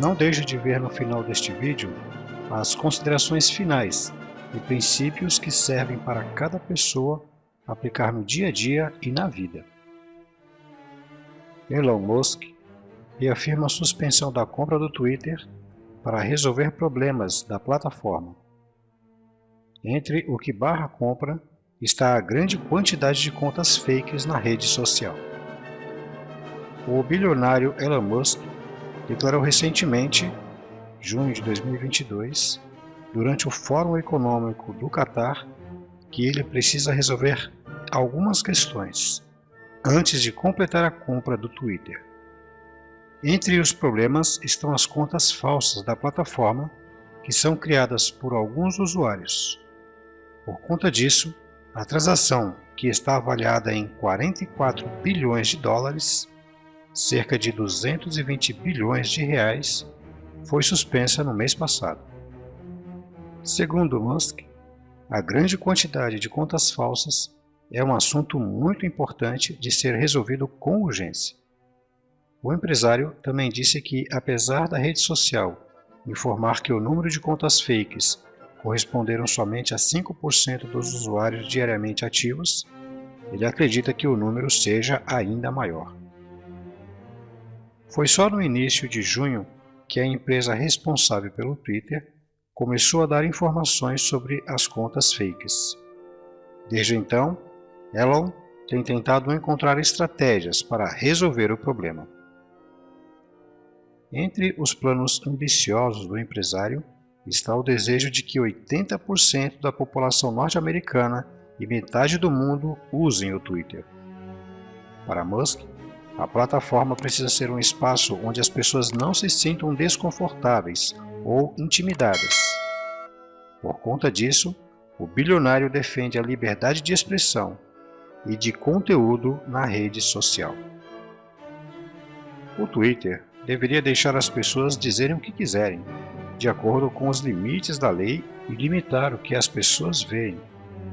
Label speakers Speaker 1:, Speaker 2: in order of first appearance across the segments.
Speaker 1: Não deixe de ver no final deste vídeo as considerações finais e princípios que servem para cada pessoa aplicar no dia a dia e na vida. Elon Musk reafirma a suspensão da compra do Twitter para resolver problemas da plataforma. Entre o que barra a compra está a grande quantidade de contas fakes na rede social. O bilionário Elon Musk declarou recentemente, junho de 2022, durante o Fórum Econômico do Catar, que ele precisa resolver algumas questões antes de completar a compra do Twitter. Entre os problemas estão as contas falsas da plataforma, que são criadas por alguns usuários. Por conta disso, a transação, que está avaliada em 44 bilhões de dólares, cerca de 220 bilhões de reais, foi suspensa no mês passado. Segundo Musk, a grande quantidade de contas falsas é um assunto muito importante de ser resolvido com urgência. O empresário também disse que, apesar da rede social informar que o número de contas fakes corresponderam somente a 5% dos usuários diariamente ativos, ele acredita que o número seja ainda maior. Foi só no início de junho que a empresa responsável pelo Twitter começou a dar informações sobre as contas fakes. Desde então, Elon tem tentado encontrar estratégias para resolver o problema. Entre os planos ambiciosos do empresário está o desejo de que 80% da população norte-americana e metade do mundo usem o Twitter. Para Musk, a plataforma precisa ser um espaço onde as pessoas não se sintam desconfortáveis ou intimidadas. Por conta disso, o bilionário defende a liberdade de expressão e de conteúdo na rede social. O Twitter deveria deixar as pessoas dizerem o que quiserem, de acordo com os limites da lei, e limitar o que as pessoas veem,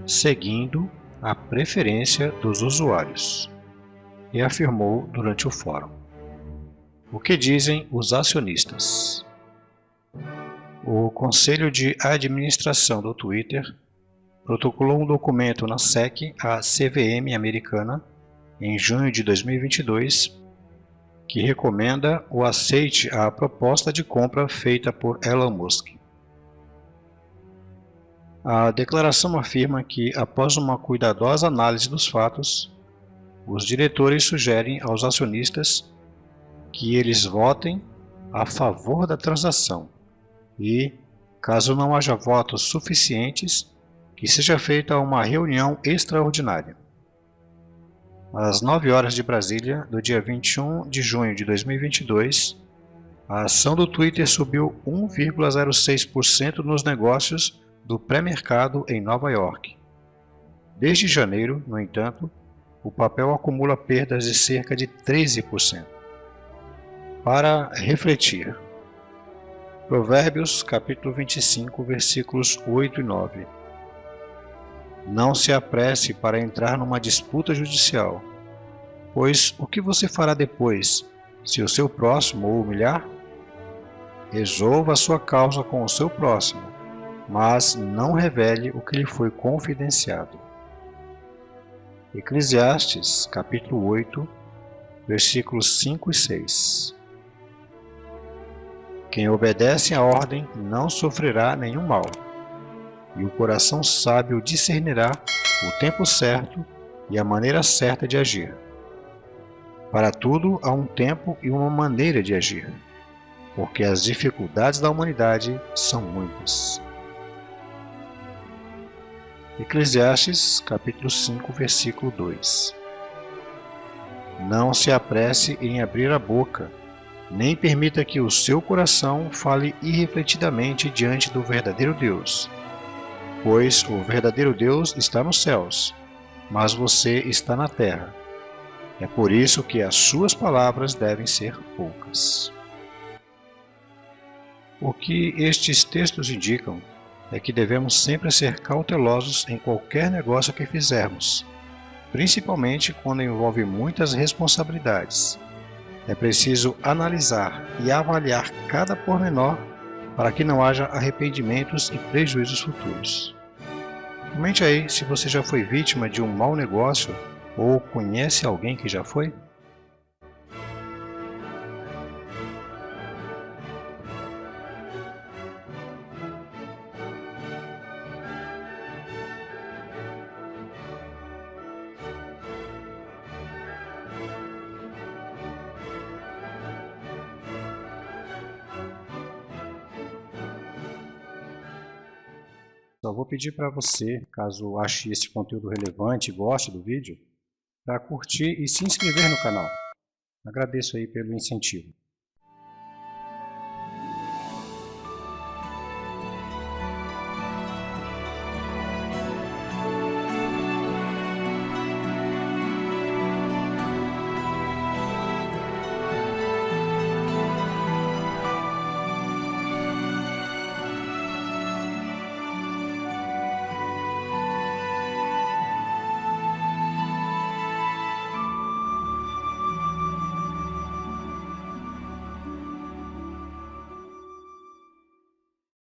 Speaker 1: seguindo a preferência dos usuários, e afirmou durante o fórum. O que dizem os acionistas? O Conselho de Administração do Twitter protocolou um documento na SEC, a CVM americana, em junho de 2022, que recomenda o aceite à proposta de compra feita por Elon Musk. A declaração afirma que, após uma cuidadosa análise dos fatos, os diretores sugerem aos acionistas que eles votem a favor da transação e, caso não haja votos suficientes, que seja feita uma reunião extraordinária. Às 9 horas de Brasília, do dia 21 de junho de 2022, a ação do Twitter subiu 1,06% nos negócios do pré-mercado em Nova York. Desde janeiro, no entanto, o papel acumula perdas de cerca de 13%. Para refletir, Provérbios capítulo 25, versículos 8 e 9. Não se apresse para entrar numa disputa judicial, pois o que você fará depois, se o seu próximo o humilhar? Resolva a sua causa com o seu próximo, mas não revele o que lhe foi confidenciado. Eclesiastes capítulo 8, versículos 5 e 6. Quem obedece à ordem não sofrerá nenhum mal, e o coração sábio discernirá o tempo certo e a maneira certa de agir. Para tudo há um tempo e uma maneira de agir, porque as dificuldades da humanidade são muitas. Eclesiastes capítulo 5, versículo 2. Não se apresse em abrir a boca, nem permita que o seu coração fale irrefletidamente diante do verdadeiro Deus, pois o verdadeiro Deus está nos céus, mas você está na terra. É por isso que as suas palavras devem ser poucas. O que estes textos indicam é que devemos sempre ser cautelosos em qualquer negócio que fizermos, principalmente quando envolve muitas responsabilidades. É preciso analisar e avaliar cada pormenor para que não haja arrependimentos e prejuízos futuros. Comente aí se você já foi vítima de um mau negócio ou conhece alguém que já foi. Só vou pedir para você, caso ache esse conteúdo relevante e goste do vídeo, para curtir e se inscrever no canal. Agradeço aí pelo incentivo.